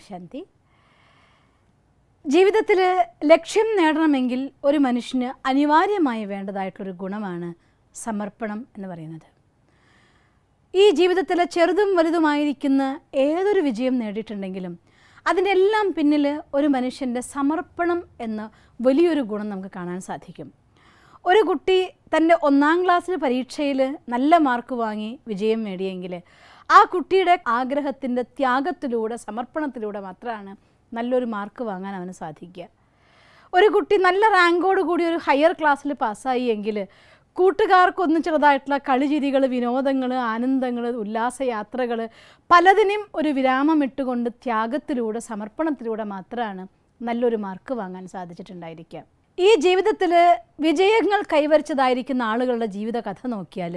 ശാന്തി. ജീവിതത്തിൽ ലക്ഷ്യം നേടണമെങ്കിൽ ഒരു മനുഷ്യന് അനിവാര്യമായി വേണ്ടതായിട്ടൊരു ഗുണമാണ് സമർപ്പണം എന്ന് പറയുന്നത്. ഈ ജീവിതത്തിലെ ചെറുതും വലുതുമായിരിക്കുന്ന ഏതൊരു വിജയം നേടിയിട്ടുണ്ടെങ്കിലും അതിൻ്റെ എല്ലാം പിന്നിൽ ഒരു മനുഷ്യൻ്റെ സമർപ്പണം എന്ന വലിയൊരു ഗുണം നമുക്ക് കാണാൻ സാധിക്കും. ഒരു കുട്ടി തൻ്റെ 1ാം ക്ലാസ്സിൽ പരീക്ഷയിൽ നല്ല മാർക്ക് വാങ്ങി വിജയം നേടിയെങ്കിൽ ആ കുട്ടിയുടെ ആഗ്രഹത്തിൻ്റെ ത്യാഗത്തിലൂടെ സമർപ്പണത്തിലൂടെ മാത്രമാണ് നല്ലൊരു മാർക്ക് വാങ്ങാൻ അവന് സാധിക്കുക. ഒരു കുട്ടി നല്ല റാങ്കോട് കൂടി ഒരു ഹയർ ക്ലാസ്സിൽ പാസ്സായി എങ്കിൽ കൂട്ടുകാർക്കൊന്നും ചെറുതായിട്ടുള്ള കളിചിരികൾ, വിനോദങ്ങൾ, ആനന്ദങ്ങൾ, ഉല്ലാസയാത്രകൾ പലതിനും ഒരു വിരാമം ഇട്ടുകൊണ്ട് ത്യാഗത്തിലൂടെ സമർപ്പണത്തിലൂടെ മാത്രമാണ് നല്ലൊരു മാർക്ക് വാങ്ങാൻ സാധിച്ചിട്ടുണ്ടായിരിക്കുക. ഈ ജീവിതത്തിൽ വിജയങ്ങൾ കൈവരിച്ചതായിരിക്കുന്ന ആളുകളുടെ ജീവിത കഥ നോക്കിയാൽ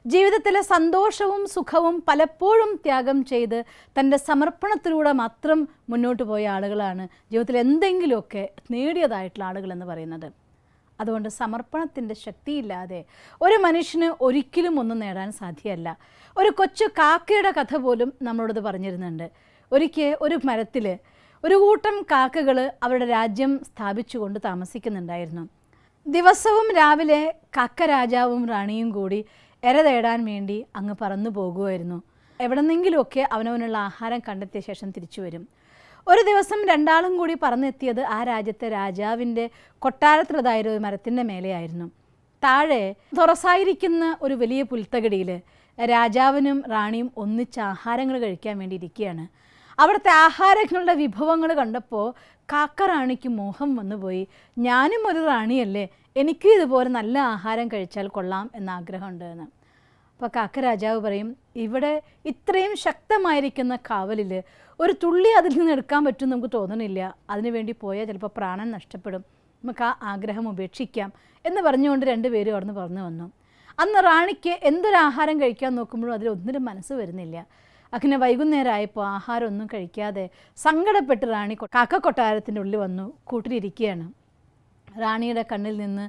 ജീവിതത്തിലെ സന്തോഷവും സുഖവും പലപ്പോഴും ത്യാഗം ചെയ്ത് തൻ്റെ സമർപ്പണത്തിലൂടെ മാത്രം മുന്നോട്ട് പോയ ആളുകളാണ് ജീവിതത്തിൽ എന്തെങ്കിലുമൊക്കെ നേടിയതായിട്ടുള്ള ആളുകളെന്ന് പറയുന്നത്. അതുകൊണ്ട് സമർപ്പണത്തിൻ്റെ ശക്തിയില്ലാതെ ഒരു മനുഷ്യന് ഒരിക്കലും ഒന്നും നേടാൻ സാധ്യമല്ല. ഒരു കൊച്ചു കാക്കയുടെ കഥ പോലും നമ്മളോടത് പറഞ്ഞിരുന്നുണ്ട്. ഒരിക്കൽ ഒരു മരത്തിൽ ഒരു കൂട്ടം കാക്കകൾ അവരുടെ രാജ്യം സ്ഥാപിച്ചുകൊണ്ട് താമസിക്കുന്നുണ്ടായിരുന്നു. ദിവസവും രാവിലെ കാക്ക രാജാവും റാണിയും കൂടി ഇര തേടാൻ വേണ്ടി അങ്ങ് പറന്നു പോകുമായിരുന്നു. എവിടെന്നെങ്കിലുമൊക്കെ അവനവനുള്ള ആഹാരം കണ്ടെത്തിയ ശേഷം തിരിച്ചു വരും. ഒരു ദിവസം രണ്ടാളും കൂടി പറന്നെത്തിയത് ആ രാജ്യത്തെ രാജാവിൻ്റെ കൊട്ടാരത്തിലതായ ഒരു മരത്തിൻ്റെ മേലെയായിരുന്നു. താഴെ തുറസായിരിക്കുന്ന ഒരു വലിയ പുൽത്തകടിയിൽ രാജാവിനും റാണിയും ഒന്നിച്ച് ആഹാരങ്ങൾ കഴിക്കാൻ വേണ്ടി ഇരിക്കുകയാണ്. അവിടുത്തെ ആഹാരങ്ങളുടെ വിഭവങ്ങൾ കണ്ടപ്പോൾ കാക്ക റാണിക്ക് മോഹം വന്നുപോയി. ഞാനും ഒരു റാണിയല്ലേ, എനിക്ക് ഇതുപോലെ നല്ല ആഹാരം കഴിച്ചാൽ കൊള്ളാം എന്ന ആഗ്രഹമുണ്ട് എന്ന്. അപ്പോൾ കാക്ക രാജാവ് പറയും, ഇവിടെ ഇത്രയും ശക്തമായിരിക്കുന്ന കാവലിൽ ഒരു തുള്ളി അതിൽ നിന്ന് എടുക്കാൻ പറ്റും നമുക്ക് തോന്നണില്ല. അതിനുവേണ്ടി പോയാൽ ചിലപ്പോൾ പ്രാണൻ നഷ്ടപ്പെടും, നമുക്ക് ആ ആഗ്രഹം ഉപേക്ഷിക്കാം എന്ന് പറഞ്ഞുകൊണ്ട് രണ്ടുപേരും അവിടുന്ന് പറഞ്ഞു വന്നു. അന്ന് റാണിക്ക് എന്തൊരാഹാരം കഴിക്കാൻ നോക്കുമ്പോഴും അതിലൊന്നിനും മനസ്സ് വരുന്നില്ല. അങ്ങനെ വൈകുന്നേരമായപ്പോൾ ആഹാരമൊന്നും കഴിക്കാതെ സങ്കടപ്പെട്ട് റാണി കാക്ക കൊട്ടാരത്തിൻ്റെ ഉള്ളിൽ വന്നു കൂട്ടിലിരിക്കുകയാണ്. റാണിയുടെ കണ്ണിൽ നിന്ന്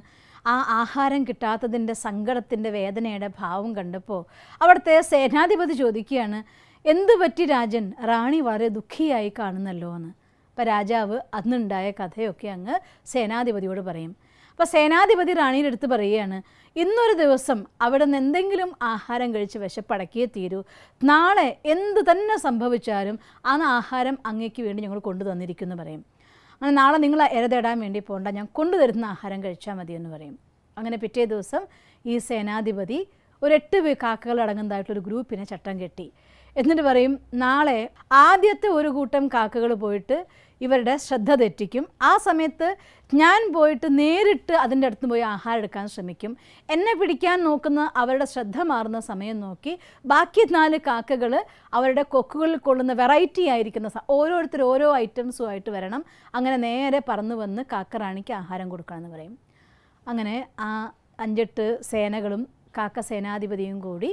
ആ ആഹാരം കിട്ടാത്തതിൻ്റെ സങ്കടത്തിൻ്റെ വേദനയുടെ ഭാവം കണ്ടപ്പോൾ അവിടുത്തെ സേനാധിപതി ചോദിക്കുകയാണ്, എന്തു പറ്റി രാജൻ, റാണി വളരെ ദുഃഖിയായി കാണുന്നല്ലോ എന്ന്. അപ്പോൾ രാജാവ് അന്നുണ്ടായ കഥയൊക്കെ അങ്ങ് സേനാധിപതിയോട് പറയും. അപ്പോൾ സേനാധിപതി റാണിയുടെ അടുത്ത് പറയുകയാണ്, ഇന്നൊരു ദിവസം അവിടെ നിന്ന് എന്തെങ്കിലും ആഹാരം കഴിച്ച് വിശപ്പടക്കിയേ തീരൂ. നാളെ എന്ത് തന്നെ സംഭവിച്ചാലും ആ ആഹാരം അങ്ങേക്ക് വേണ്ടി ഞങ്ങൾ കൊണ്ടുതന്നിരിക്കുമെന്ന് പറയും. അങ്ങനെ നാളെ നിങ്ങൾ ഇര തേടാൻ വേണ്ടി പോകണ്ട, ഞാൻ കൊണ്ടുതരുന്ന ആഹാരം കഴിച്ചാൽ മതിയെന്ന് പറയും. അങ്ങനെ പിറ്റേ ദിവസം ഈ സേനാധിപതി ഒരു 8 കാക്കകൾ അടങ്ങുന്നതായിട്ടൊരു ഗ്രൂപ്പിനെ ചട്ടം കെട്ടി. എന്നിട്ട് പറയും, നാളെ ആദ്യത്തെ ഒരു കൂട്ടം കാക്കകൾ പോയിട്ട് ഇവരുടെ ശ്രദ്ധ തെറ്റിക്കും. ആ സമയത്ത് ഞാൻ പോയിട്ട് നേരിട്ട് അതിൻ്റെ അടുത്ത് പോയി ആഹാരം എടുക്കാൻ ശ്രമിക്കും. എന്നെ പിടിക്കാൻ നോക്കുന്ന അവരുടെ ശ്രദ്ധ മാറുന്ന സമയം നോക്കി ബാക്കി 4 കാക്കകൾ അവരുടെ കൊക്കുകളിൽ കൊള്ളുന്ന വെറൈറ്റി ആയിരിക്കുന്ന ഓരോരുത്തർ ഓരോ ഐറ്റംസുമായിട്ട് വരണം. അങ്ങനെ നേരെ പറന്നു വന്ന് കാക്ക റാണിക്ക് ആഹാരം കൊടുക്കണമെന്ന് പറയും. അങ്ങനെ ആ 5-8 സേനകളും കാക്ക സേനാധിപതിയും കൂടി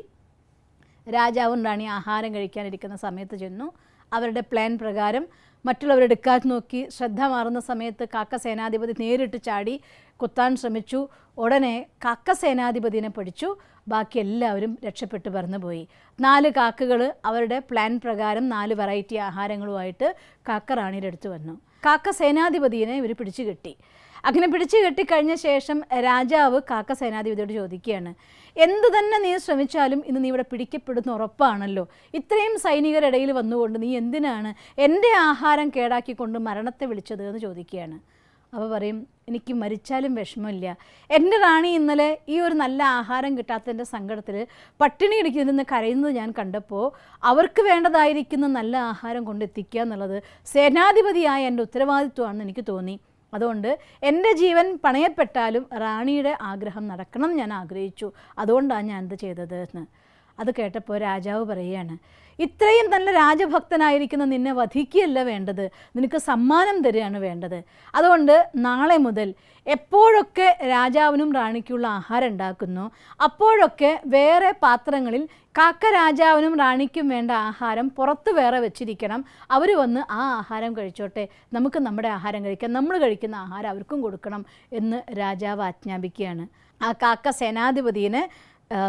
രാജാവും റാണി ആഹാരം കഴിക്കാനിരിക്കുന്ന സമയത്ത് ചെന്നു. അവരുടെ പ്ലാൻ പ്രകാരം മറ്റുള്ളവരെടുക്കാൻ നോക്കി ശ്രദ്ധ മാറുന്ന സമയത്ത് കാക്ക സേനാധിപതി നേരിട്ട് ചാടി കുത്താൻ ശ്രമിച്ചു. ഉടനെ കാക്ക സേനാധിപതിനെ പിടിച്ചു. ബാക്കി എല്ലാവരും രക്ഷപ്പെട്ട് പറന്നുപോയി. 4 കാക്കകൾ അവരുടെ പ്ലാൻ പ്രകാരം 4 വെറൈറ്റി ആഹാരങ്ങളുമായിട്ട് കാക്ക റാണിയുടെ അടുത്ത് വന്നു. കാക്ക സേനാധിപതിയെ ഇവർ പിടിച്ചു കെട്ടി. അങ്ങനെ പിടിച്ചു കെട്ടിക്കഴിഞ്ഞ ശേഷം രാജാവ് കാക്ക സേനാധിപതിയോട് ചോദിക്കുകയാണ്, എന്തു തന്നെ നീ ശ്രമിച്ചാലും ഇന്ന് നീ ഇവിടെ പിടിക്കപ്പെടുന്ന ഉറപ്പാണല്ലോ. ഇത്രയും സൈനികരിടയിൽ വന്നുകൊണ്ട് നീ എന്തിനാണ് എൻ്റെ ആഹാരം കേടാക്കിക്കൊണ്ട് മരണത്തെ വിളിച്ചത് എന്ന് ചോദിക്കുകയാണ്. അപ്പോൾ പറയും, എനിക്ക് മരിച്ചാലും വിഷമമില്ല. എൻ്റെ റാണി ഇന്നലെ ഈ ഒരു നല്ല ആഹാരം കിട്ടാത്തതിൻ്റെ സങ്കടത്തിൽ പട്ടിണി ഇടിക്കുന്നതിന് കരയുന്നത് ഞാൻ കണ്ടപ്പോൾ അവർക്ക് വേണ്ടതായിരിക്കുന്ന നല്ല ആഹാരം കൊണ്ടെത്തിക്കുക എന്നുള്ളത് സേനാധിപതിയായ എൻ്റെ ഉത്തരവാദിത്വമാണെന്ന് എനിക്ക് തോന്നി. അതുകൊണ്ട് എൻ്റെ ജീവൻ പണയപ്പെട്ടാലും റാണിയുടെ ആഗ്രഹം നടക്കണം ഞാൻ ആഗ്രഹിച്ചു. അതുകൊണ്ടാണ് ഞാനിത് ചെയ്തത് എന്ന്. അത് കേട്ടപ്പോൾ രാജാവ് പറയുകയാണ്, ഇത്രയും നല്ല രാജഭക്തനായിരിക്കുന്ന നിന്നെ വധിക്കുകയല്ല വേണ്ടത്, നിനക്ക് സമ്മാനം തരികയാണ് വേണ്ടത്. അതുകൊണ്ട് നാളെ മുതൽ എപ്പോഴൊക്കെ രാജാവിനും റാണിക്കുള്ള ആഹാരം ഉണ്ടാക്കുന്നു അപ്പോഴൊക്കെ വേറെ പാത്രങ്ങളിൽ കാക്ക രാജാവിനും റാണിക്കും വേണ്ട ആഹാരം പുറത്ത് വേറെ വെച്ചിരിക്കണം. അവർ വന്ന് ആ ആഹാരം കഴിച്ചോട്ടെ, നമുക്ക് നമ്മുടെ ആഹാരം കഴിക്കാം, നമ്മൾ കഴിക്കുന്ന ആഹാരം അവർക്കും കൊടുക്കണം എന്ന് രാജാവ് ആജ്ഞാപിക്കുകയാണ്. ആ കാക്ക സേനാധിപതിയെ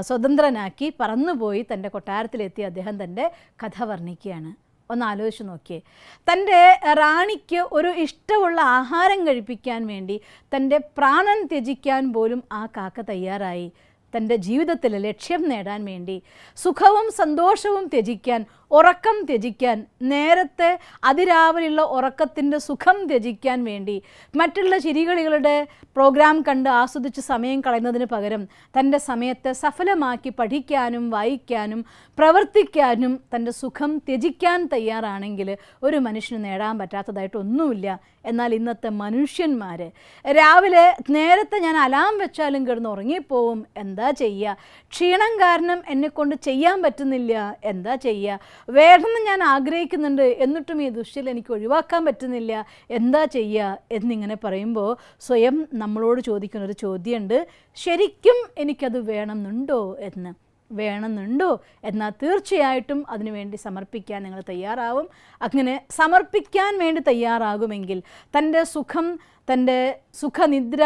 സ്വതന്ത്രനാക്കി പറന്നുപോയി തൻ്റെ കൊട്ടാരത്തിലെത്തി അദ്ദേഹം തൻ്റെ കഥ വർണ്ണിക്കുകയാണ്. ഒന്ന് ആലോചിച്ച് നോക്കിയേ. തൻ്റെ റാണിക്ക് ഒരു ഇഷ്ടമുള്ള ആഹാരം കഴിപ്പിക്കാൻ വേണ്ടി തൻ്റെ പ്രാണൻ ത്യജിക്കാൻ പോലും ആ കാക്ക തയ്യാറായി. തൻ്റെ ജീവിതത്തിലെ ലക്ഷ്യം നേടാൻ വേണ്ടി സുഖവും സന്തോഷവും ത്യജിക്കാൻ, ഉറക്കം ത്യജിക്കാൻ, നേരത്തെ അതിരാവിലെയുള്ള ഉറക്കത്തിൻ്റെ സുഖം ത്യജിക്കാൻ വേണ്ടി മറ്റുള്ള ചിരികളികളുടെ പ്രോഗ്രാം കണ്ട് ആസ്വദിച്ച് സമയം കളയുന്നതിന് പകരം തൻ്റെ സമയത്തെ സഫലമാക്കി പഠിക്കാനും വായിക്കാനും പ്രവർത്തിക്കാനും തൻ്റെ സുഖം ത്യജിക്കാൻ തയ്യാറാണെങ്കിൽ ഒരു മനുഷ്യന് നേടാൻ പറ്റാത്തതായിട്ടൊന്നുമില്ല. എന്നാൽ ഇന്നത്തെ മനുഷ്യന്മാർ രാവിലെ നേരത്തെ ഞാൻ അലാം വെച്ചാലും കിടന്ന് ഉറങ്ങിപ്പോവും, എന്താ ചെയ്യുക? ക്ഷീണം കാരണം എന്നെക്കൊണ്ട് ചെയ്യാൻ പറ്റുന്നില്ല, എന്താ ചെയ്യുക? വേണമെന്ന് ഞാൻ ആഗ്രഹിക്കുന്നുണ്ട്, എന്നിട്ടും ഈ ദുശ്ശീലം എനിക്ക് ഒഴിവാക്കാൻ പറ്റുന്നില്ല, എന്താ ചെയ്യുക എന്നിങ്ങനെ പറയുമ്പോൾ സ്വയം നമ്മളോട് ചോദിക്കുന്നൊരു ചോദ്യമുണ്ട്, ശരിക്കും എനിക്കത് വേണമെന്നുണ്ടോ എന്ന്. വേണമെന്നുണ്ടോ എന്നാൽ തീർച്ചയായിട്ടും അതിനുവേണ്ടി സമർപ്പിക്കാൻ നിങ്ങൾ തയ്യാറാവും. അങ്ങനെ സമർപ്പിക്കാൻ വേണ്ടി തയ്യാറാകുമെങ്കിൽ തൻ്റെ സുഖം, തൻ്റെ സുഖനിദ്ര,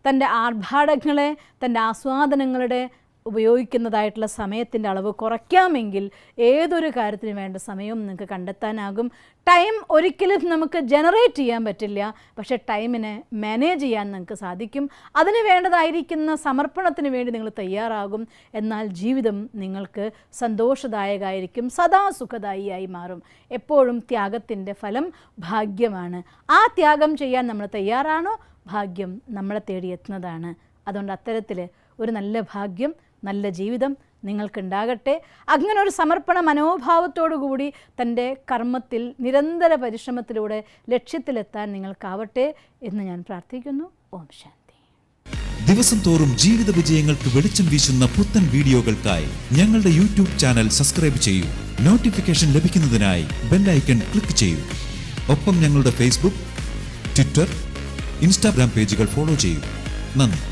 തൻ്റെ ആർഭാടങ്ങളെ, തൻ്റെ ആസ്വാദനങ്ങളുടെ ഉപയോഗിക്കുന്നതായിട്ടുള്ള സമയത്തിൻ്റെ അളവ് കുറയ്ക്കാമെങ്കിൽ ഏതൊരു കാര്യത്തിന് വേണ്ട സമയവും നിങ്ങൾക്ക് കണ്ടെത്താനാകും. ടൈം ഒരിക്കലും നമുക്ക് ജനറേറ്റ് ചെയ്യാൻ പറ്റില്ല, പക്ഷേ ടൈമിനെ മാനേജ് ചെയ്യാൻ നിങ്ങൾക്ക് സാധിക്കും. അതിന് വേണ്ടതായിരിക്കുന്ന സമർപ്പണത്തിന് വേണ്ടി നിങ്ങൾ തയ്യാറാകും. എന്നാൽ ജീവിതം നിങ്ങൾക്ക് സന്തോഷദായകമായിരിക്കും, സദാ സുഖദായിയായി മാറും. എപ്പോഴും ത്യാഗത്തിൻ്റെ ഫലം ഭാഗ്യമാണ്. ആ ത്യാഗം ചെയ്യാൻ നമ്മൾ തയ്യാറാണോ, ഭാഗ്യം നമ്മളെ തേടിയെത്തുന്നതാണ്. അതുകൊണ്ട് അത്തരത്തിൽ ഒരു നല്ല ഭാഗ്യം, നല്ല ജീവിതം നിങ്ങൾക്കുണ്ടാകട്ടെ. അങ്ങനെ ഒരു സമർപ്പണ മനോഭാവത്തോടു കൂടി തൻ്റെ കർമ്മത്തിൽ നിരന്തര പരിശ്രമത്തിലൂടെ ലക്ഷ്യത്തിലെത്താൻ നിങ്ങൾക്കാവട്ടെ എന്ന് ഞാൻ പ്രാർത്ഥിക്കുന്നു. ഓം ശാന്തി. ദിവസം തോറും ജീവിത വിജയങ്ങൾക്ക് വെളിച്ചം വീശുന്ന പുത്തൻ വീഡിയോകൾക്കായി ഞങ്ങളുടെ യൂട്യൂബ് ചാനൽ സബ്സ്ക്രൈബ് ചെയ്യൂ. നോട്ടിഫിക്കേഷൻ ലഭിക്കുന്നതിനായി ബെൽ ഐക്കൺ ക്ലിക്ക് ചെയ്യൂ. ഒപ്പം ഞങ്ങളുടെ ഫേസ്ബുക്ക്, ട്വിറ്റർ, ഇൻസ്റ്റാഗ്രാം പേജുകൾ ഫോളോ ചെയ്യൂ. നന്ദി.